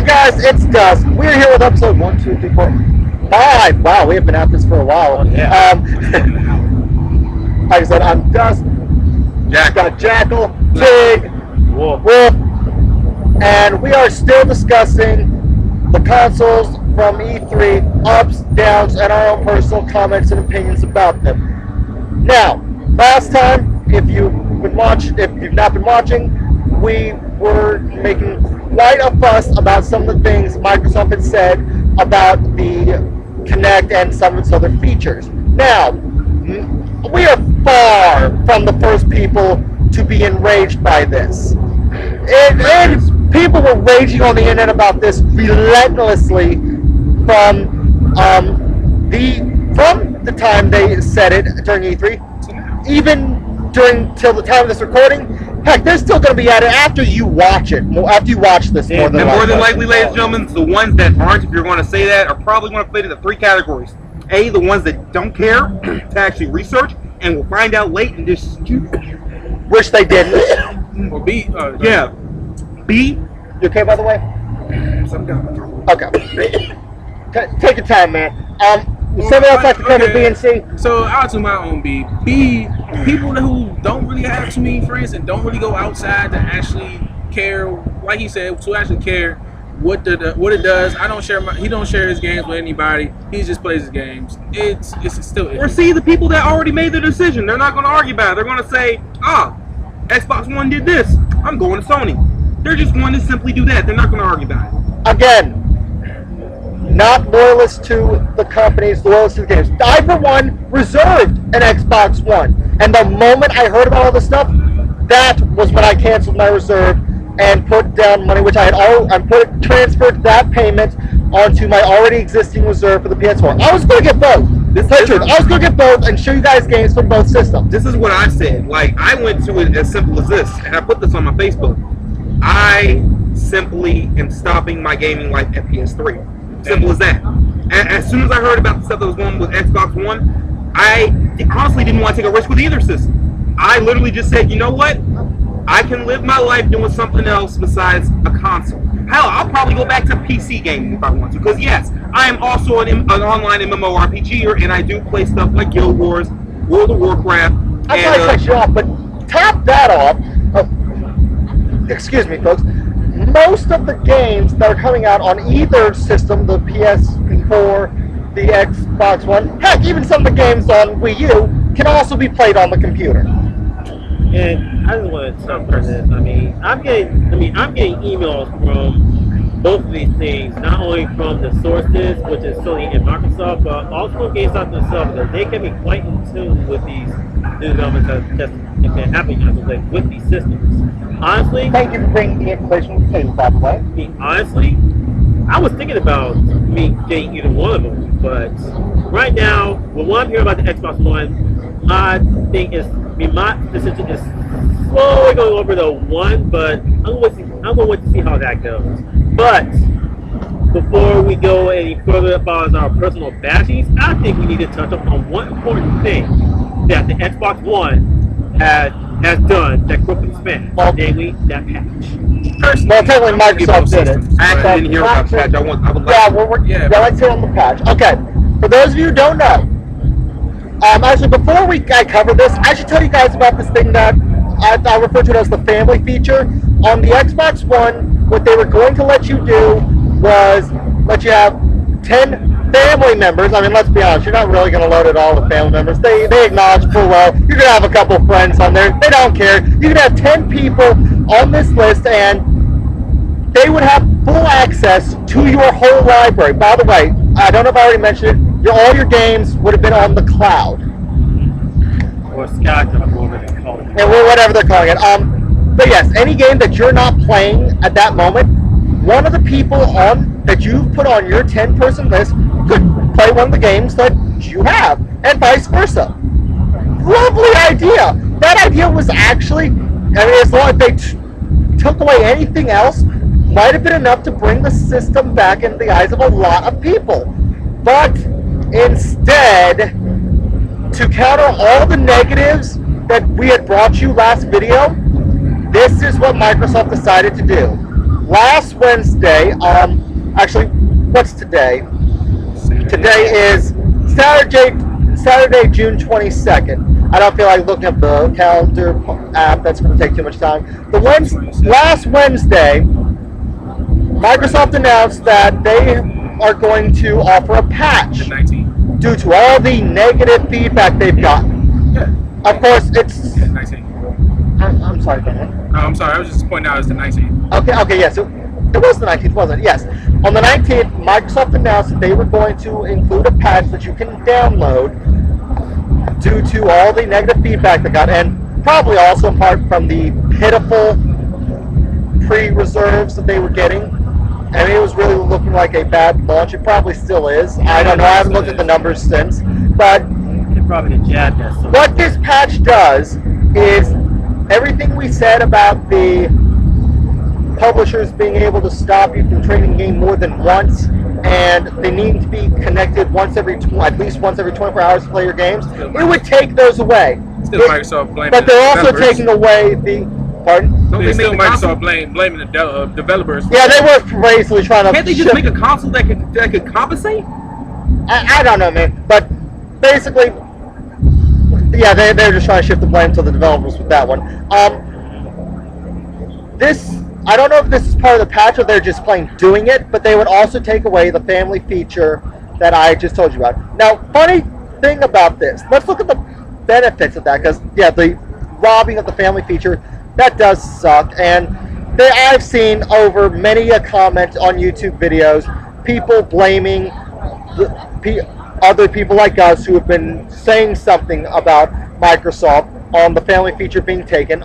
guys, it's Dust. We're here with episode 1, 2, 3, 4, 5. Wow, we have been at this for a while. Yeah. Like I said, I'm Dust. Jack. Got Jackal, Pig, Wolf, and we are still discussing the consoles from E3, ups, downs, and our own personal comments and opinions about them. Now, last time, if you've not been watching, we were making quite a fuss about some of the things Microsoft had said about the Kinect and some of its other features. Now, we are far from the first people to be enraged by this. And people were raging on the internet about this relentlessly from the time they said it during E3, even till the time of this recording. Heck, they're still going to be at it after you watch it. After you watch this, more than likely, ladies and gentlemen, the ones that aren't, if you're going to say that, are probably going to fit into 3 categories. A, the ones that don't care to actually research and will find out late and just wish they didn't. Or B, yeah. B. You okay, by the way? Okay. Take your time, man. Somebody else like to come to B and C? So I'll do my own B. B, people who don't really have too many friends and don't really go outside to actually care, like he said, to actually care what it does. He don't share his games with anybody. He just plays his games. It's still. Or see the people that already made their decision. They're not going to argue about it. They're going to say, Xbox One did this. I'm going to Sony. They're just going to simply do that. They're not going to argue about it. Again, not loyalist to the companies, loyalist to the games. I, for one, reserved an Xbox One. And the moment I heard about all this stuff, that was when I canceled my reserve and put down money, which I had transferred that payment onto my already existing reserve for the PS4. I was going to get both. I was going to get both and show you guys games for both systems. This is what I said. Like, I went to it as simple as this, and I put this on my Facebook. I simply am stopping my gaming life at PS3. Simple as that. As soon as I heard about the stuff that was going with Xbox One, I honestly didn't want to take a risk with either system. I literally just said, you know what? I can live my life doing something else besides a console. Hell, I'll probably go back to PC gaming if I want to. Because yes, I am also an online MMORPGer, and I do play stuff like Guild Wars, World of Warcraft. I probably cut you off, but top that off. Excuse me, folks. Most of the games that are coming out on either system, the PS4, the Xbox One, heck, even some of the games on Wii U, can also be played on the computer. And I just want to jump on this. I'm getting emails from both of these things, not only from the sources, which is Sony and Microsoft, but also from GameStop themselves, because they can be quite in tune with these new developments that's happening with these systems. Honestly, thank you for bringing the information to the table, by the way. Honestly, I was thinking about me getting either one of them, but right now, with what I'm hearing about the Xbox One, I think my decision is slowly going over the one, but I'm going to wait to see how that goes. But before we go any further as far as our personal bashings, I think we need to touch on one important thing that the Xbox One has done that quickly spans, namely that patch. Well, technically Microsoft did it. I actually didn't hear about the patch. I would like let's hear on the patch. Okay, for those of you who don't know, actually, before I cover this, I should tell you guys about this thing that I refer to it as the family feature. On the Xbox One, what they were going to let you do was let you have 10 family members. I mean, let's be honest, you're not really going to load it all with family members. They acknowledge full well you're going to have a couple of friends on there. They don't care. You can have 10 people on this list, and they would have full access to your whole library. By the way, I don't know if I already mentioned it, all your games would have been on the cloud. Or Skype, or whatever they're calling it. But yes, any game that you're not playing at that moment, one of the people that you've put on your 10-person list could play one of the games that you have, and vice versa. Lovely idea. That idea was actually, as long as they took away anything else, might have been enough to bring the system back in the eyes of a lot of people. But instead, to counter all the negatives that we had brought you last video, this is what Microsoft decided to do. last Wednesday, actually, what's today? Today is Saturday, June 22nd. I don't feel like looking up the calendar app. That's going to take too much time. Last Wednesday, Microsoft announced that they are going to offer a patch due to all the negative feedback they've gotten. Yeah. Of course, it's... Yeah, 19. I'm sorry, Ben. I'm sorry, I was just pointing out it's the 19th. Okay, yes. It was the 19th, wasn't it? Yes. On the 19th, Microsoft announced that they were going to include a patch that you can download due to all the negative feedback they got, and probably also in part from the pitiful pre-reserves that they were getting. And it was really looking like a bad launch. It probably still is. I don't know. I haven't looked at the numbers since. But probably the jab that. what this patch does is everything we said about the publishers being able to stop you from trading a game more than once, and they need to be connected at least once every 24 hours to play your games. It would take those away. Still Microsoft blaming but they're also developers. taking away the. Pardon? Don't It's they still make the console? Microsoft blaming the developers. Yeah, they were basically trying to. Can't they just make a console that could compensate? I don't know, man. But basically, yeah, they're just trying to shift the blame to the developers with that one. I don't know if this is part of the patch or they're just plain doing it, but they would also take away the family feature that I just told you about. Now, funny thing about this, let's look at the benefits of that, because, yeah, the robbing of the family feature, that does suck, and I've seen over many a comment on YouTube videos, people blaming other people like us who have been saying something about Microsoft on the family feature being taken.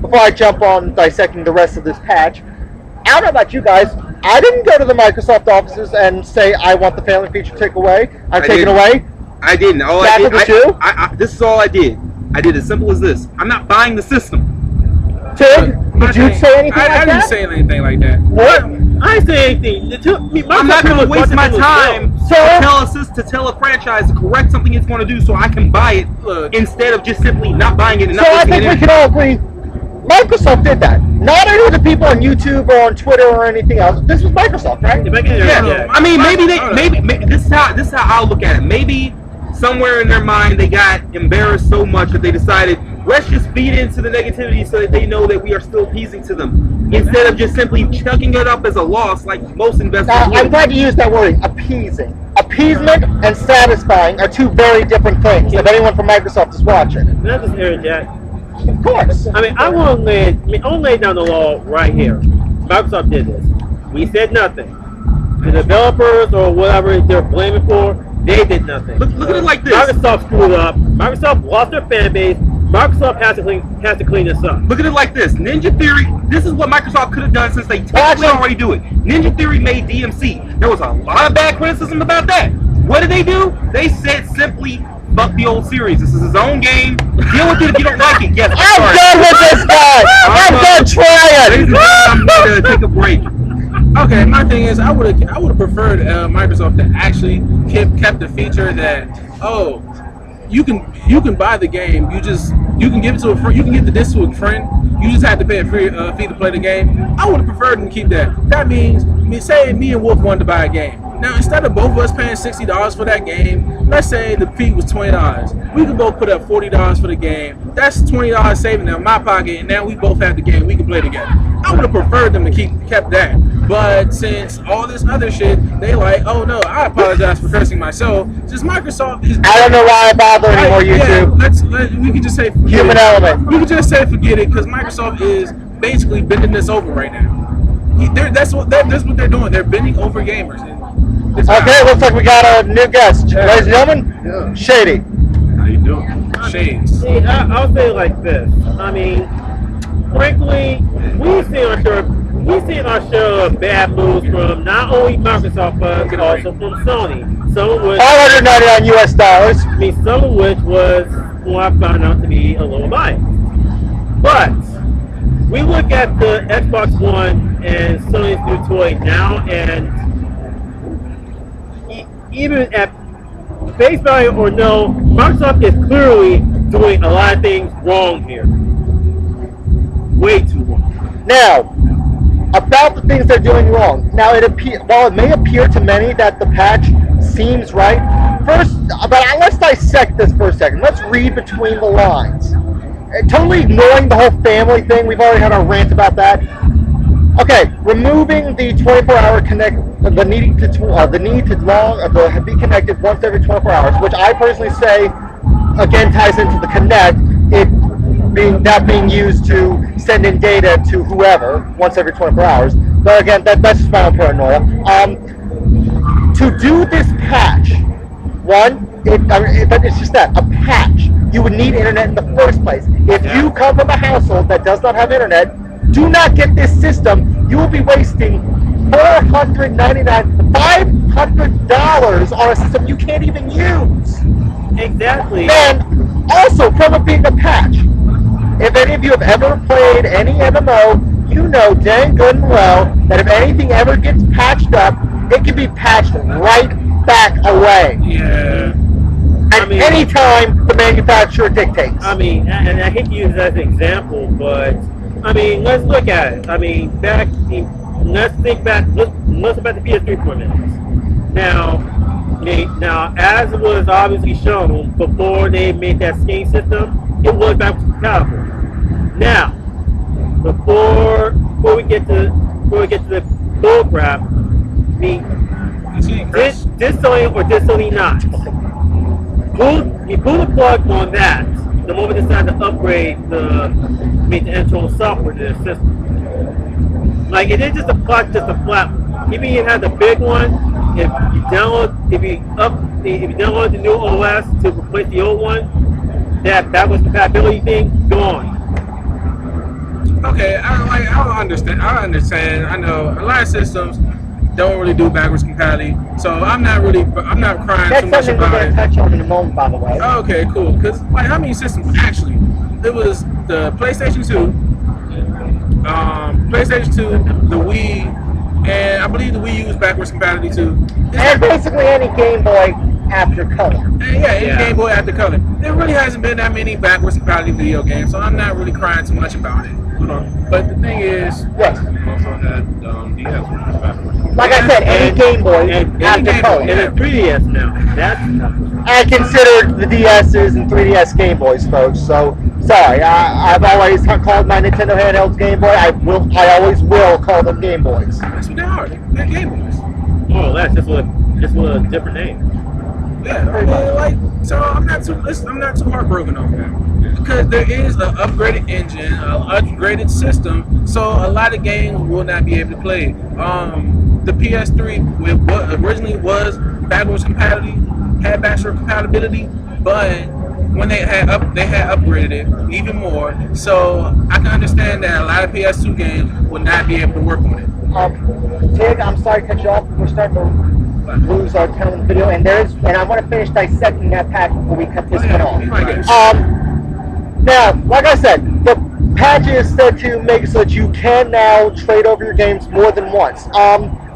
Before I jump on dissecting the rest of this patch, I don't know about you guys. I didn't go to the Microsoft offices and say I want the family feature taken away. Taken away. I didn't. All Jack, I did. This is all I did. I did as simple as this. I'm not buying the system. Tig, did you say anything like I that? didn't say anything like that. What? I didn't say anything. I'm not going to waste my time So- to tell a franchise to correct something it's going to do so I can buy it instead of just simply not buying it and So not I looking think at we it. can all agree, Microsoft did that. Not any of the people on YouTube or on Twitter or anything else. This was Microsoft, right? Yeah, I mean, maybe this is how I'll look at it. Maybe somewhere in their mind they got embarrassed so much that they decided, let's just feed into the negativity so that they know that we are still appeasing to them, instead of just simply chucking it up as a loss like most investors Now, would. I'm glad you used that wording, appeasing. Appeasement and satisfying are two very different things, if anyone from Microsoft is watching. Not just Aaron Jack. Of course. I mean, I'll lay down the law right here. Microsoft did this. We said nothing. The developers or whatever they're blaming for, they did nothing. Look at it like this. Microsoft screwed up. Microsoft lost their fan base. Microsoft has to clean this up. Look at it like this. Ninja Theory, this is what Microsoft could have done since they technically already do it. Ninja Theory made DMC. There was a lot of bad criticism about that. What did they do? They said simply, fuck the old series. This is his own game. Deal with it if you don't like it. Yes, I'm done with this guy! I'm done trying! I'm going to take a break. Okay, my thing is, I would have preferred Microsoft to actually kept the feature that you can buy the game. You can give it to a friend. You can give the disc to a friend. You just have to pay a free fee to play the game. I would have preferred them to keep that. That means, say me and Wolf wanted to buy a game. Now, instead of both of us paying $60 for that game, let's say the fee was $20. We could both put up $40 for the game. That's $20 saving in my pocket, and now we both have the game. We can play together. I would have preferred them to kept that. But since all this other shit, they like, oh no, I apologize for cursing myself. Since Microsoft is, I don't know why I bother anymore, YouTube. We can just say forget Human it. element. We can just say forget it because Microsoft is basically bending this over right now. That's what they're doing. They're bending over gamers. And Okay, looks like we got a new guest. Ladies and gentlemen, Shady. How you doing? Shades. See, I'll say it like this. I mean, frankly, we've seen our share of bad moves from not only Microsoft but also from Sony. Some of which, $599 US. some of which was who I found out to be a little biased. But we look at the Xbox One and Sony's new toy now, and even at face value or no, Microsoft is clearly doing a lot of things wrong here. Way too wrong. Now, about the things they're doing wrong. Now, while it may appear to many that the patch seems right, let's dissect this for a second. Let's read between the lines. Totally ignoring the whole family thing. We've already had our rant about that. Okay, removing the 24-hour the need to be connected once every 24 hours, which I personally say again ties into the connect. That being used to send in data to whoever once every 24 hours. But again, that's just my own paranoia. To do this patch, but it's just that, a patch. You would need internet in the first place. If you come from a household that does not have internet, do not get this system. You will be wasting $500 on a system you can't even use. Exactly. And also, from it being a patch, if any of you have ever played any MMO, you know dang good and well that if anything ever gets patched up, it can be patched right back away. Yeah. At any time the manufacturer dictates. I mean, and I hate to use that as an example, but I mean, let's look at it. I mean, let's think back. Let's look at the PS3 for a minute. Now, as it was obviously shown before they made that scaling system, it was backwards compatible. Now, before we get to the bull crap, I mean, this Sony or this Sony not. You pull the plug on that the moment they decide to upgrade the internal software to the system. Like, it didn't just apply just a flat one. Even if you had the big one, if you download the new OS to replace the old one, that backwards compatibility thing gone. Okay, I understand. I know a lot of systems don't really do backwards compatibility, so I'm not crying That's too much something we're about going it. to touch on in a moment, by the way. Okay, cool. Because how many systems actually? It was the PlayStation 2, the Wii, and I believe the Wii U was backwards compatibility too. And basically any Game Boy after color. Any Game Boy after color. There really hasn't been that many backwards compatibility video games, so I'm not really crying too much about it. But the thing is, yes. Also had DS backwards. Like I said, any Game Boy after color. And a 3DS now. I consider the DSs and 3DS Game Boys, folks. So sorry, I've always called my Nintendo handhelds Game Boy. I always will call them Game Boys. That's what they are. They're Game Boys. Oh, that's just with a different name. Yeah, so I'm not too heartbroken over that because there is an upgraded engine, an upgraded system, so a lot of games will not be able to play. The PS3, with what originally was backwards compatibility, had backwards compatibility, but when they had upgraded it even more, so I can understand that a lot of PS2 games will not be able to work on it. Tig, I'm sorry to cut you off. We're starting to lose our time in the video, and I want to finish dissecting that patch before we cut this one off. Now, like I said, the patch is said to make it so that you can now trade over your games more than once.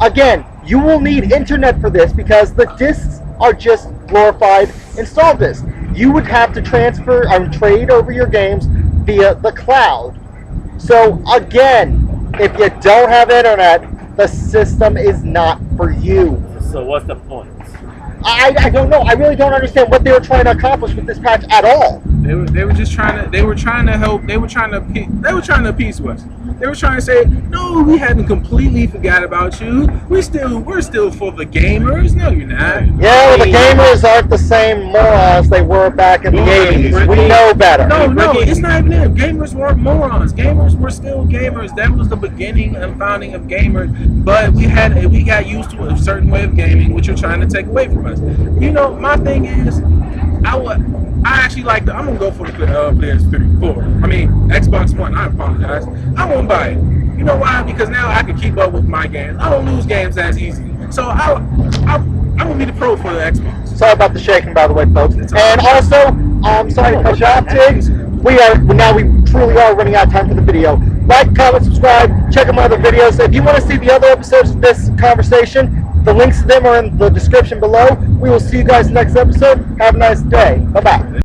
Again, you will need internet for this because the discs are just glorified install discs. You would have to transfer or trade over your games via the cloud. So again, if you don't have internet, the system is not for you. So what's the point? I don't know. I really don't understand what they were trying to accomplish with this patch at all. They were trying to help. They were trying to appease us. They were trying to say, no, we haven't completely forgot about you. We're still for the gamers. No, you're not. Yeah, well, the gamers aren't the same morons they were back in the 80s. We know better. No, it's not even them. Gamers weren't morons. Gamers were still gamers. That was the beginning and founding of gamers. But we got used to a certain way of gaming, which you're trying to take away from us. You know, my thing is, I'm gonna go for the Xbox One. I apologize. I won't buy it. You know why? Because now I can keep up with my games. I don't lose games as easy. So I'm gonna be the pro for the Xbox. Sorry about the shaking, by the way, folks. And also, I'm sorry to cut you off, Tig. We truly are running out of time for the video. Like, comment, subscribe, check out my other videos. If you want to see the other episodes of this conversation, the links to them are in the description below. We will see you guys next episode. Have a nice day. Bye-bye.